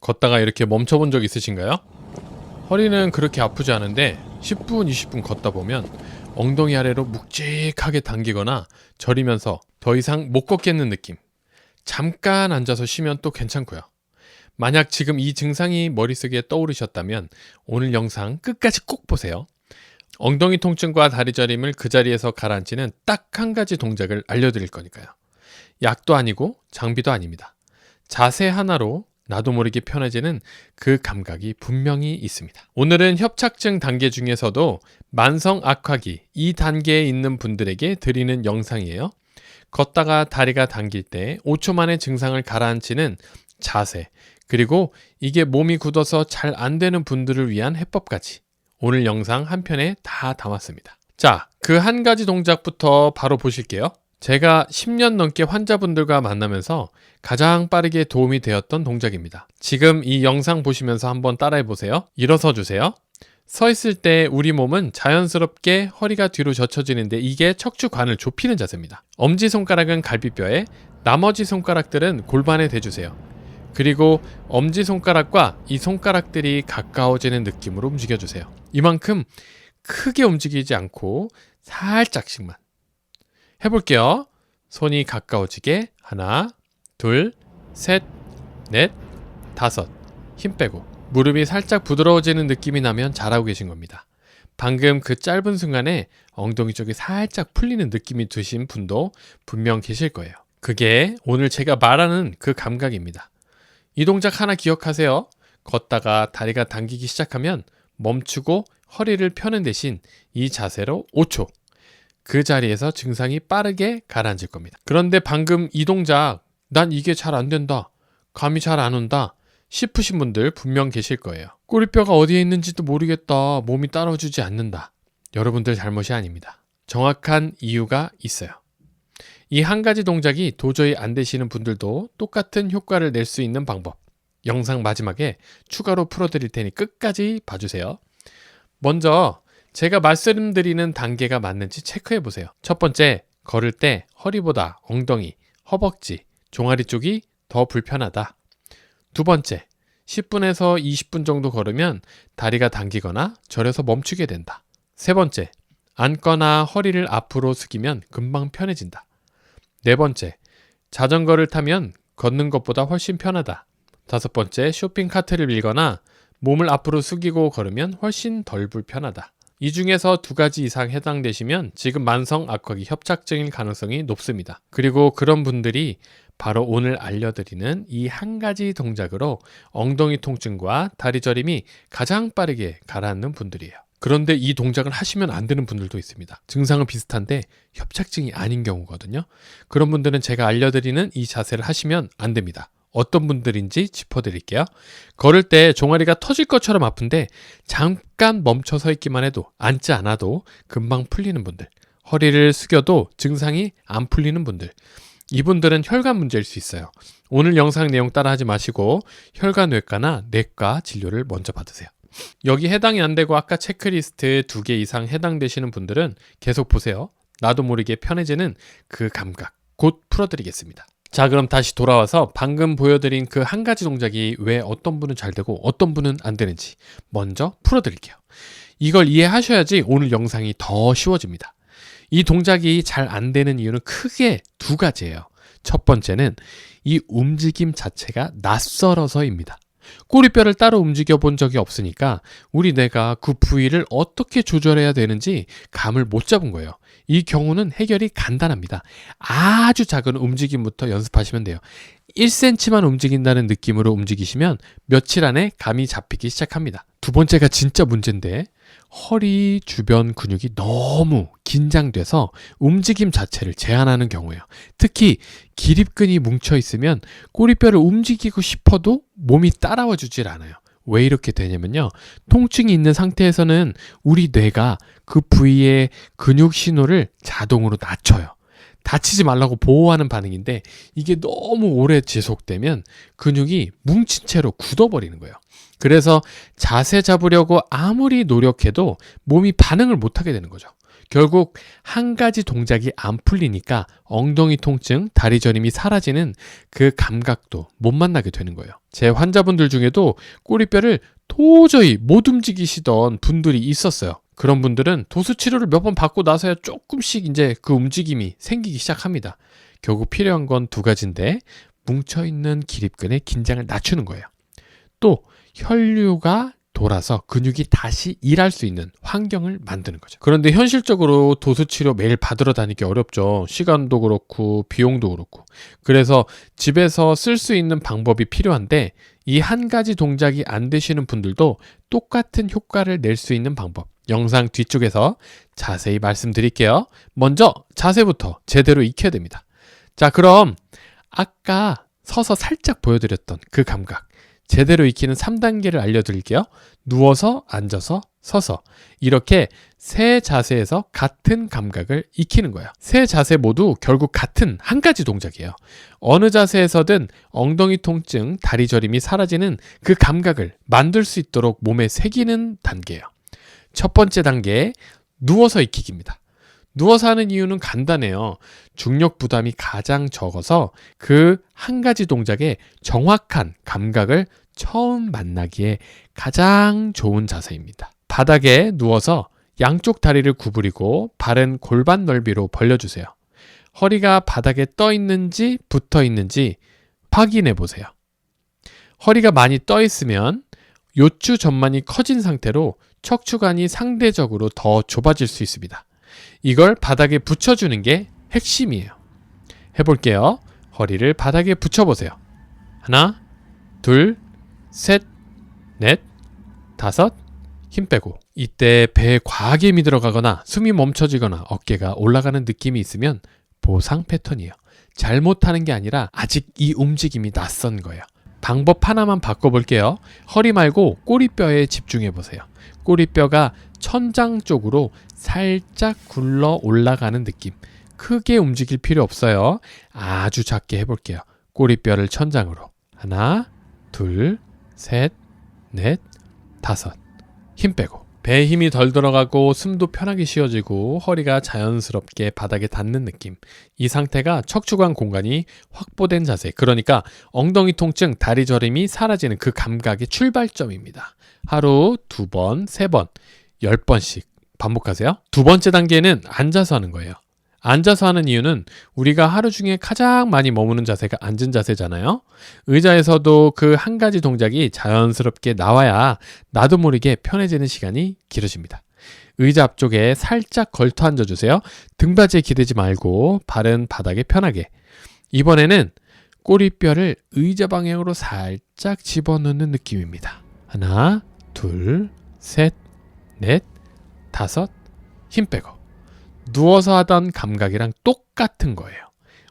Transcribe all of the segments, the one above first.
걷다가 이렇게 멈춰본 적 있으신가요? 허리는 그렇게 아프지 않은데 10분, 20분 걷다 보면 엉덩이 아래로 묵직하게 당기거나 저리면서 더 이상 못 걷겠는 느낌. 잠깐 앉아서 쉬면 또 괜찮고요. 만약 지금 이 증상이 머릿속에 떠오르셨다면 오늘 영상 끝까지 꼭 보세요. 엉덩이 통증과 다리 저림을 그 자리에서 가라앉히는 딱 한 가지 동작을 알려드릴 거니까요. 약도 아니고 장비도 아닙니다. 자세 하나로 나도 모르게 편해지는 그 감각이 분명히 있습니다. 오늘은 협착증 단계 중에서도 만성 악화기 이 단계에 있는 분들에게 드리는 영상이에요. 걷다가 다리가 당길 때 5초 만에 증상을 가라앉히는 자세, 그리고 이게 몸이 굳어서 잘 안 되는 분들을 위한 해법까지 오늘 영상 한 편에 다 담았습니다. 자, 그 한 가지 동작부터 바로 보실게요. 제가 10년 넘게 환자분들과 만나면서 가장 빠르게 도움이 되었던 동작입니다. 지금 이 영상 보시면서 한번 따라해 보세요. 일어서 주세요. 서 있을 때 우리 몸은 자연스럽게 허리가 뒤로 젖혀지는데 이게 척추관을 좁히는 자세입니다. 엄지손가락은 갈비뼈에, 나머지 손가락들은 골반에 대주세요. 그리고 엄지손가락과 이 손가락들이 가까워지는 느낌으로 움직여주세요. 이만큼 크게 움직이지 않고 살짝씩만 해볼게요. 손이 가까워지게 하나, 둘, 셋, 넷, 다섯. 힘 빼고 무릎이 살짝 부드러워지는 느낌이 나면 잘하고 계신 겁니다. 방금 그 짧은 순간에 엉덩이 쪽이 살짝 풀리는 느낌이 드신 분도 분명 계실 거예요. 그게 오늘 제가 말하는 그 감각입니다. 이 동작 하나 기억하세요. 걷다가 다리가 당기기 시작하면 멈추고 허리를 펴는 대신 이 자세로 5초. 그 자리에서 증상이 빠르게 가라앉을 겁니다. 그런데 방금 이 동작, 난 이게 잘 안 된다, 감이 잘 안 온다 싶으신 분들 분명 계실 거예요. 꼬리뼈가 어디에 있는지도 모르겠다, 몸이 따라주지 않는다. 여러분들 잘못이 아닙니다. 정확한 이유가 있어요. 이 한 가지 동작이 도저히 안 되시는 분들도 똑같은 효과를 낼 수 있는 방법, 영상 마지막에 추가로 풀어드릴 테니 끝까지 봐주세요. 먼저 제가 말씀드리는 단계가 맞는지 체크해 보세요. 첫 번째, 걸을 때 허리보다 엉덩이, 허벅지, 종아리 쪽이 더 불편하다. 두 번째, 10분에서 20분 정도 걸으면 다리가 당기거나 저려서 멈추게 된다. 세 번째, 앉거나 허리를 앞으로 숙이면 금방 편해진다. 네 번째, 자전거를 타면 걷는 것보다 훨씬 편하다. 다섯 번째, 쇼핑카트를 밀거나 몸을 앞으로 숙이고 걸으면 훨씬 덜 불편하다. 이 중에서 두 가지 이상 해당되시면 지금 만성 악화기 협착증일 가능성이 높습니다. 그리고 그런 분들이 바로 오늘 알려드리는 이 한 가지 동작으로 엉덩이 통증과 다리 저림이 가장 빠르게 가라앉는 분들이에요. 그런데 이 동작을 하시면 안 되는 분들도 있습니다. 증상은 비슷한데 협착증이 아닌 경우거든요. 그런 분들은 제가 알려드리는 이 자세를 하시면 안 됩니다. 어떤 분들인지 짚어드릴게요. 걸을 때 종아리가 터질 것처럼 아픈데 잠깐 멈춰 서 있기만 해도, 앉지 않아도 금방 풀리는 분들, 허리를 숙여도 증상이 안 풀리는 분들, 이분들은 혈관 문제일 수 있어요. 오늘 영상 내용 따라하지 마시고 혈관외과나 내과 진료를 먼저 받으세요. 여기 해당이 안 되고 아까 체크리스트 2개 이상 해당되시는 분들은 계속 보세요. 나도 모르게 편해지는 그 감각 곧 풀어드리겠습니다. 자, 그럼 다시 돌아와서 방금 보여드린 그 한 가지 동작이 왜 어떤 분은 잘 되고 어떤 분은 안 되는지 먼저 풀어드릴게요. 이걸 이해하셔야지 오늘 영상이 더 쉬워집니다. 이 동작이 잘 안 되는 이유는 크게 두 가지예요. 첫 번째는 이 움직임 자체가 낯설어서입니다. 꼬리뼈를 따로 움직여 본 적이 없으니까 우리 뇌가 그 부위를 어떻게 조절해야 되는지 감을 못 잡은 거예요. 이 경우는 해결이 간단합니다. 아주 작은 움직임부터 연습하시면 돼요. 1cm만 움직인다는 느낌으로 움직이시면 며칠 안에 감이 잡히기 시작합니다. 두 번째가 진짜 문제인데, 허리 주변 근육이 너무 긴장돼서 움직임 자체를 제한하는 경우예요. 특히 기립근이 뭉쳐 있으면 꼬리뼈를 움직이고 싶어도 몸이 따라와 주질 않아요. 왜 이렇게 되냐면요, 통증이 있는 상태에서는 우리 뇌가 그 부위의 근육 신호를 자동으로 낮춰요. 다치지 말라고 보호하는 반응인데 이게 너무 오래 지속되면 근육이 뭉친 채로 굳어버리는 거예요. 그래서 자세 잡으려고 아무리 노력해도 몸이 반응을 못하게 되는 거죠. 결국 한 가지 동작이 안 풀리니까 엉덩이 통증, 다리 저림이 사라지는 그 감각도 못 만나게 되는 거예요. 제 환자분들 중에도 꼬리뼈를 도저히 못 움직이시던 분들이 있었어요. 그런 분들은 도수 치료를 몇 번 받고 나서야 조금씩 이제 그 움직임이 생기기 시작합니다. 결국 필요한 건 두 가지인데, 뭉쳐있는 기립근의 긴장을 낮추는 거예요. 또 혈류가 돌아서 근육이 다시 일할 수 있는 환경을 만드는 거죠. 그런데 현실적으로 도수치료 매일 받으러 다니기 어렵죠. 시간도 그렇고 비용도 그렇고. 그래서 집에서 쓸 수 있는 방법이 필요한데, 이 한 가지 동작이 안 되시는 분들도 똑같은 효과를 낼 수 있는 방법, 영상 뒤쪽에서 자세히 말씀드릴게요. 먼저 자세부터 제대로 익혀야 됩니다. 자, 그럼 아까 서서 살짝 보여드렸던 그 감각, 제대로 익히는 3단계를 알려드릴게요. 누워서, 앉아서, 서서, 이렇게 세 자세에서 같은 감각을 익히는 거예요. 세 자세 모두 결국 같은 한 가지 동작이에요. 어느 자세에서든 엉덩이 통증, 다리 저림이 사라지는 그 감각을 만들 수 있도록 몸에 새기는 단계예요. 첫 번째 단계, 누워서 익히기입니다. 누워서 하는 이유는 간단해요. 중력 부담이 가장 적어서 그 한 가지 동작의 정확한 감각을 처음 만나기에 가장 좋은 자세입니다. 바닥에 누워서 양쪽 다리를 구부리고 발은 골반 넓이로 벌려주세요. 허리가 바닥에 떠 있는지 붙어 있는지 확인해 보세요. 허리가 많이 떠 있으면 요추 전만이 커진 상태로 척추관이 상대적으로 더 좁아질 수 있습니다. 이걸 바닥에 붙여주는 게 핵심이에요. 해볼게요. 허리를 바닥에 붙여보세요. 하나, 둘, 셋, 넷, 다섯, 힘 빼고. 이때 배에 과하게 힘이 들어가거나 숨이 멈춰지거나 어깨가 올라가는 느낌이 있으면 보상 패턴이에요. 잘못하는 게 아니라 아직 이 움직임이 낯선 거예요. 방법 하나만 바꿔볼게요. 허리 말고 꼬리뼈에 집중해보세요. 꼬리뼈가 천장 쪽으로 살짝 굴러 올라가는 느낌. 크게 움직일 필요 없어요. 아주 작게 해볼게요. 꼬리뼈를 천장으로. 하나, 둘, 셋, 넷, 다섯. 힘 빼고. 배에 힘이 덜 들어가고 숨도 편하게 쉬어지고 허리가 자연스럽게 바닥에 닿는 느낌. 이 상태가 척추관 공간이 확보된 자세. 그러니까 엉덩이 통증, 다리 저림이 사라지는 그 감각의 출발점입니다. 하루 2번, 3번, 10번씩 반복하세요. 두 번째 단계는 앉아서 하는 거예요. 앉아서 하는 이유는 우리가 하루 중에 가장 많이 머무는 자세가 앉은 자세잖아요. 의자에서도 그 한 가지 동작이 자연스럽게 나와야 나도 모르게 편해지는 시간이 길어집니다. 의자 앞쪽에 살짝 걸터 앉아주세요. 등받이에 기대지 말고 발은 바닥에 편하게. 이번에는 꼬리뼈를 의자 방향으로 살짝 집어넣는 느낌입니다. 하나, 둘, 셋, 넷, 다섯, 힘 빼고. 누워서 하던 감각이랑 똑같은 거예요.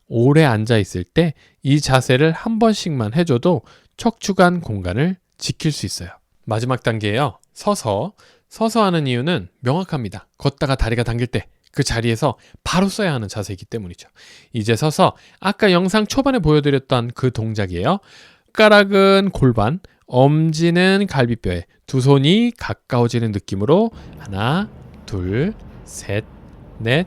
오래 앉아 있을 때 이 자세를 한 번씩만 해줘도 척추관 공간을 지킬 수 있어요. 마지막 단계예요. 서서 하는 이유는 명확합니다. 걷다가 다리가 당길 때 그 자리에서 바로 써야 하는 자세이기 때문이죠. 이제 서서 아까 영상 초반에 보여드렸던 그 동작이에요. 손가락은 골반, 엄지는 갈비뼈에 두 손이 가까워지는 느낌으로 하나, 둘, 셋, 넷,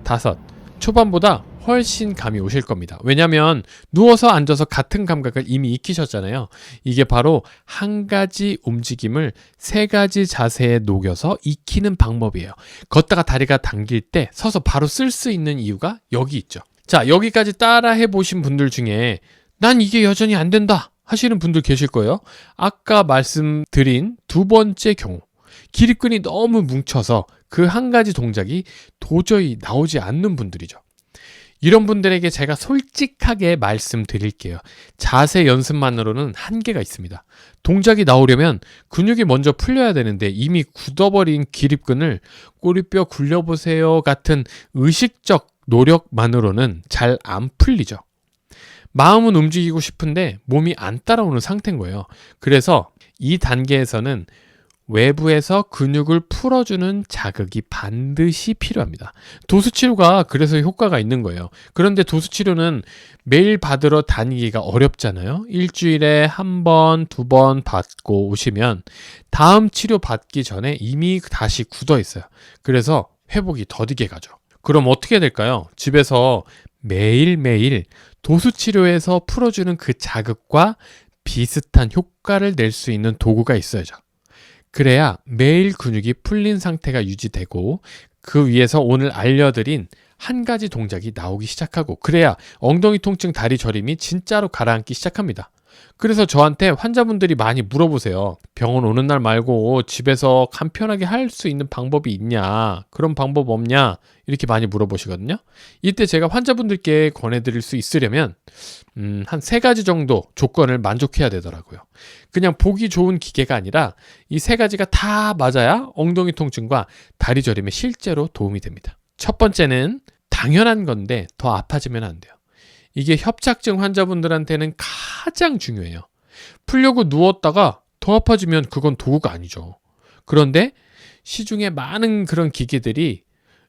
다섯. 초반보다 훨씬 감이 오실 겁니다. 왜냐하면 누워서 앉아서 같은 감각을 이미 익히셨잖아요. 이게 바로 한 가지 움직임을 세 가지 자세에 녹여서 익히는 방법이에요. 걷다가 다리가 당길 때 서서 바로 쓸 수 있는 이유가 여기 있죠. 자, 여기까지 따라 해보신 분들 중에 난 이게 여전히 안 된다 하시는 분들 계실 거예요. 아까 말씀드린 두 번째 경우, 기립근이 너무 뭉쳐서 그 한 가지 동작이 도저히 나오지 않는 분들이죠. 이런 분들에게 제가 솔직하게 말씀드릴게요. 자세 연습만으로는 한계가 있습니다. 동작이 나오려면 근육이 먼저 풀려야 되는데 이미 굳어버린 기립근을 꼬리뼈 굴려보세요 같은 의식적 노력만으로는 잘 안 풀리죠. 마음은 움직이고 싶은데 몸이 안 따라오는 상태인 거예요. 그래서 이 단계에서는 외부에서 근육을 풀어주는 자극이 반드시 필요합니다. 도수치료가 그래서 효과가 있는 거예요. 그런데 도수치료는 매일 받으러 다니기가 어렵잖아요. 일주일에 한 번, 2번 받고 오시면 다음 치료 받기 전에 이미 다시 굳어 있어요. 그래서 회복이 더디게 가죠. 그럼 어떻게 될까요? 집에서 매일매일 도수치료에서 풀어주는 그 자극과 비슷한 효과를 낼 수 있는 도구가 있어야죠. 그래야 매일 근육이 풀린 상태가 유지되고 그 위에서 오늘 알려드린 한 가지 동작이 나오기 시작하고 그래야 엉덩이 통증, 다리 저림이 진짜로 가라앉기 시작합니다. 그래서 저한테 환자분들이 많이 물어보세요. 병원 오는 날 말고 집에서 간편하게 할 수 있는 방법이 있냐? 그런 방법 없냐? 이렇게 많이 물어보시거든요. 이때 제가 환자분들께 권해드릴 수 있으려면 한 3가지 정도 조건을 만족해야 되더라고요. 그냥 보기 좋은 기계가 아니라 이 3가지가 다 맞아야 엉덩이 통증과 다리 저림에 실제로 도움이 됩니다. 첫 번째는 당연한 건데 더 아파지면 안 돼요. 이게 협착증 환자분들한테는 가장 중요해요. 풀려고 누웠다가 더 아파지면 그건 도구가 아니죠. 그런데 시중에 많은 그런 기계들이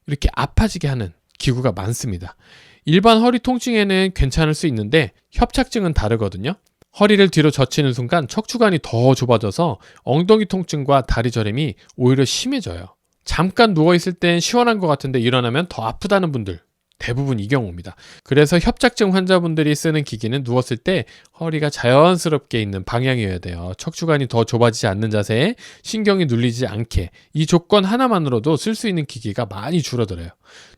이렇게 아파지게 하는 기구가 많습니다. 일반 허리 통증에는 괜찮을 수 있는데 협착증은 다르거든요. 허리를 뒤로 젖히는 순간 척추관이 더 좁아져서 엉덩이 통증과 다리 저림이 오히려 심해져요. 잠깐 누워있을 땐 시원한 것 같은데 일어나면 더 아프다는 분들 대부분 이 경우입니다. 그래서 협착증 환자분들이 쓰는 기기는 누웠을 때 허리가 자연스럽게 있는 방향이어야 돼요. 척추관이 더 좁아지지 않는 자세에 신경이 눌리지 않게 이 조건 하나만으로도 쓸 수 있는 기기가 많이 줄어들어요.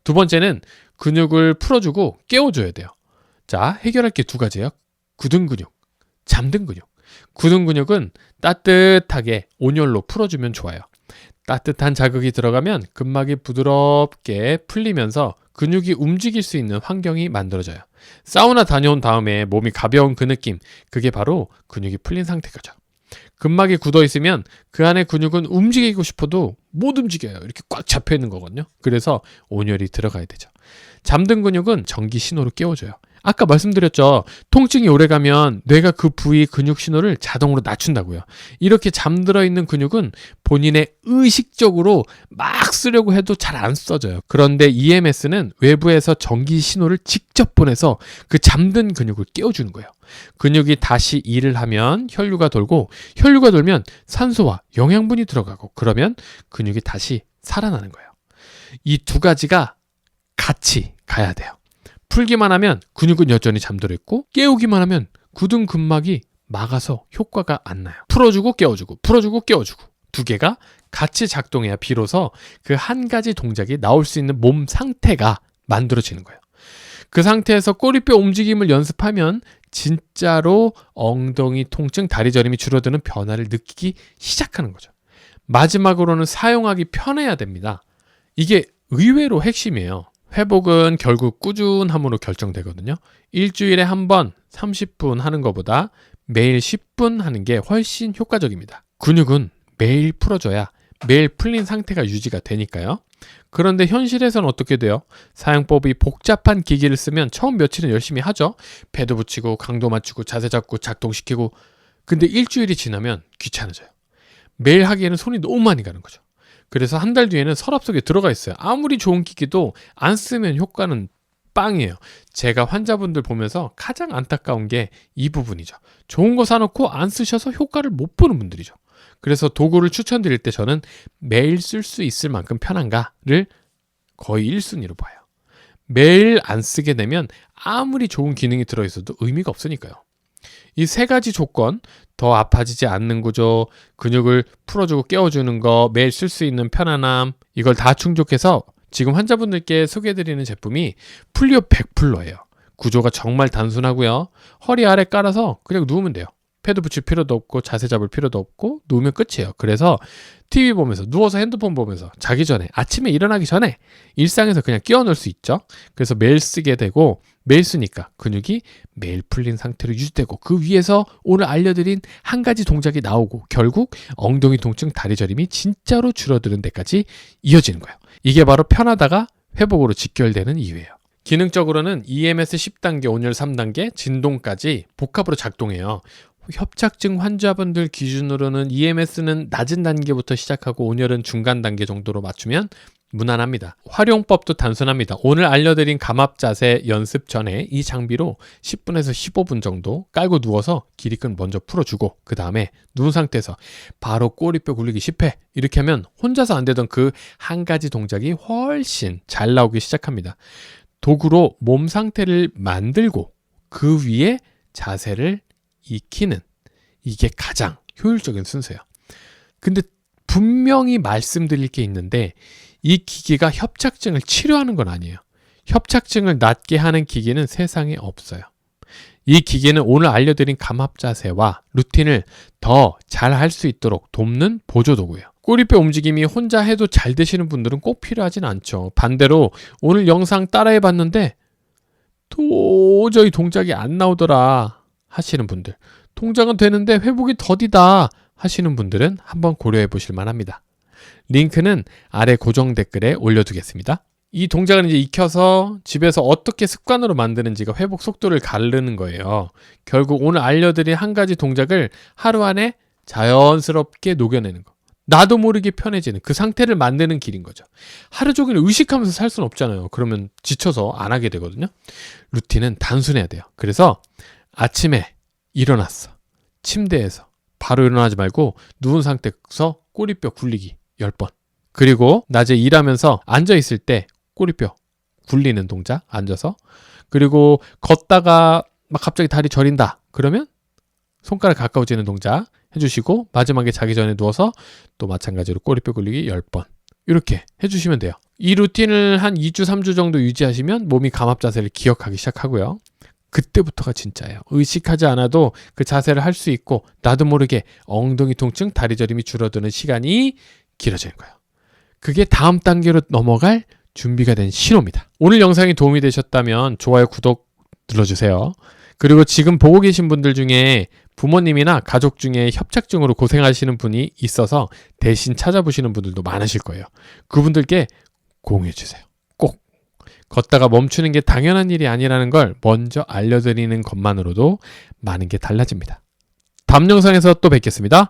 두 번째는 근육을 풀어주고 깨워줘야 돼요. 자, 해결할 게 2가지예요. 굳은 근육, 잠든 근육. 굳은 근육은 따뜻하게 온열로 풀어주면 좋아요. 따뜻한 자극이 들어가면 근막이 부드럽게 풀리면서 근육이 움직일 수 있는 환경이 만들어져요. 사우나 다녀온 다음에 몸이 가벼운 그 느낌, 그게 바로 근육이 풀린 상태죠. 근막이 굳어 있으면 그 안에 근육은 움직이고 싶어도 못 움직여요. 이렇게 꽉 잡혀 있는 거거든요. 그래서 온열이 들어가야 되죠. 잠든 근육은 전기 신호로 깨워줘요. 아까 말씀드렸죠. 통증이 오래가면 뇌가 그 부위 근육 신호를 자동으로 낮춘다고요. 이렇게 잠들어 있는 근육은 본인의 의식적으로 막 쓰려고 해도 잘 안 써져요. 그런데 EMS는 외부에서 전기 신호를 직접 보내서 그 잠든 근육을 깨워주는 거예요. 근육이 다시 일을 하면 혈류가 돌고 혈류가 돌면 산소와 영양분이 들어가고 그러면 근육이 다시 살아나는 거예요. 이 2가지가 같이 가야 돼요. 풀기만 하면 근육은 여전히 잠들어 있고 깨우기만 하면 굳은 근막이 막아서 효과가 안 나요. 풀어주고 깨워주고 풀어주고 깨워주고 2개가 같이 작동해야 비로소 그 한 가지 동작이 나올 수 있는 몸 상태가 만들어지는 거예요. 그 상태에서 꼬리뼈 움직임을 연습하면 진짜로 엉덩이 통증, 다리 저림이 줄어드는 변화를 느끼기 시작하는 거죠. 마지막으로는 사용하기 편해야 됩니다. 이게 의외로 핵심이에요. 회복은 결국 꾸준함으로 결정되거든요. 일주일에 한 번 30분 하는 것보다 매일 10분 하는 게 훨씬 효과적입니다. 근육은 매일 풀어줘야 매일 풀린 상태가 유지가 되니까요. 그런데 현실에서는 어떻게 돼요? 사용법이 복잡한 기기를 쓰면 처음 며칠은 열심히 하죠. 패드 붙이고 강도 맞추고 자세 잡고 작동시키고 근데 일주일이 지나면 귀찮아져요. 매일 하기에는 손이 너무 많이 가는 거죠. 그래서 한 달 뒤에는 서랍 속에 들어가 있어요. 아무리 좋은 기기도 안 쓰면 효과는 빵이에요. 제가 환자분들 보면서 가장 안타까운 게 이 부분이죠. 좋은 거 사놓고 안 쓰셔서 효과를 못 보는 분들이죠. 그래서 도구를 추천드릴 때 저는 매일 쓸 수 있을 만큼 편한가를 거의 1순위로 봐요. 매일 안 쓰게 되면 아무리 좋은 기능이 들어있어도 의미가 없으니까요. 이 3가지 조건, 더 아파지지 않는 구조, 근육을 풀어주고 깨워주는 거, 매일 쓸 수 있는 편안함, 이걸 다 충족해서 지금 환자분들께 소개해드리는 제품이 풀리오 100풀러예요. 구조가 정말 단순하고요. 허리 아래 깔아서 그냥 누우면 돼요. 패드 붙일 필요도 없고 자세 잡을 필요도 없고 누우면 끝이에요. 그래서 TV 보면서 누워서 핸드폰 보면서 자기 전에 아침에 일어나기 전에 일상에서 그냥 끼워 넣을 수 있죠. 그래서 매일 쓰게 되고 매일 쓰니까 근육이 매일 풀린 상태로 유지되고 그 위에서 오늘 알려드린 한 가지 동작이 나오고 결국 엉덩이 통증, 다리 저림이 진짜로 줄어드는 데까지 이어지는 거예요. 이게 바로 편하다가 회복으로 직결되는 이유예요. 기능적으로는 EMS 10단계, 온열 3단계, 진동까지 복합으로 작동해요. 협착증 환자분들 기준으로는 EMS는 낮은 단계부터 시작하고 온열은 중간 단계 정도로 맞추면 무난합니다. 활용법도 단순합니다. 오늘 알려드린 감압 자세 연습 전에 이 장비로 10분에서 15분 정도 깔고 누워서 기립근 먼저 풀어주고 그 다음에 누운 상태에서 바로 꼬리뼈 굴리기 10회 이렇게 하면 혼자서 안 되던 그 한 가지 동작이 훨씬 잘 나오기 시작합니다. 도구로 몸 상태를 만들고 그 위에 자세를 익히는 이게 가장 효율적인 순서예요. 근데 분명히 말씀드릴 게 있는데 이 기계가 협착증을 치료하는 건 아니에요. 협착증을 낫게 하는 기계는 세상에 없어요. 이 기계는 오늘 알려드린 감압 자세와 루틴을 더 잘 할 수 있도록 돕는 보조 도구예요. 꼬리뼈 움직임이 혼자 해도 잘 되시는 분들은 꼭 필요하진 않죠. 반대로 오늘 영상 따라해 봤는데 도저히 동작이 안 나오더라 하시는 분들, 동작은 되는데 회복이 더디다 하시는 분들은 한번 고려해 보실 만합니다. 링크는 아래 고정 댓글에 올려두겠습니다. 이 동작을 이제 익혀서 집에서 어떻게 습관으로 만드는지가 회복 속도를 가르는 거예요. 결국 오늘 알려드린 한 가지 동작을 하루 안에 자연스럽게 녹여내는 거. 나도 모르게 편해지는 그 상태를 만드는 길인 거죠. 하루 종일 의식하면서 살 수는 없잖아요. 그러면 지쳐서 안 하게 되거든요. 루틴은 단순해야 돼요. 그래서 아침에 일어났어. 침대에서 바로 일어나지 말고 누운 상태에서 꼬리뼈 굴리기 10번. 그리고 낮에 일하면서 앉아있을 때 꼬리뼈 굴리는 동작 앉아서. 그리고 걷다가 막 갑자기 다리 저린다 그러면 손가락 가까워지는 동작 해주시고 마지막에 자기 전에 누워서 또 마찬가지로 꼬리뼈 굴리기 10번 이렇게 해주시면 돼요. 이 루틴을 한 2주 3주 정도 유지하시면 몸이 감압 자세를 기억하기 시작하고요. 그때부터가 진짜예요. 의식하지 않아도 그 자세를 할 수 있고 나도 모르게 엉덩이 통증, 다리 저림이 줄어드는 시간이 길어지는 거예요. 그게 다음 단계로 넘어갈 준비가 된 신호입니다. 오늘 영상이 도움이 되셨다면 좋아요, 구독 눌러주세요. 그리고 지금 보고 계신 분들 중에 부모님이나 가족 중에 협착증으로 고생하시는 분이 있어서 대신 찾아보시는 분들도 많으실 거예요. 그분들께 공유해주세요. 꼭. 걷다가 멈추는 게 당연한 일이 아니라는 걸 먼저 알려드리는 것만으로도 많은 게 달라집니다. 다음 영상에서 또 뵙겠습니다.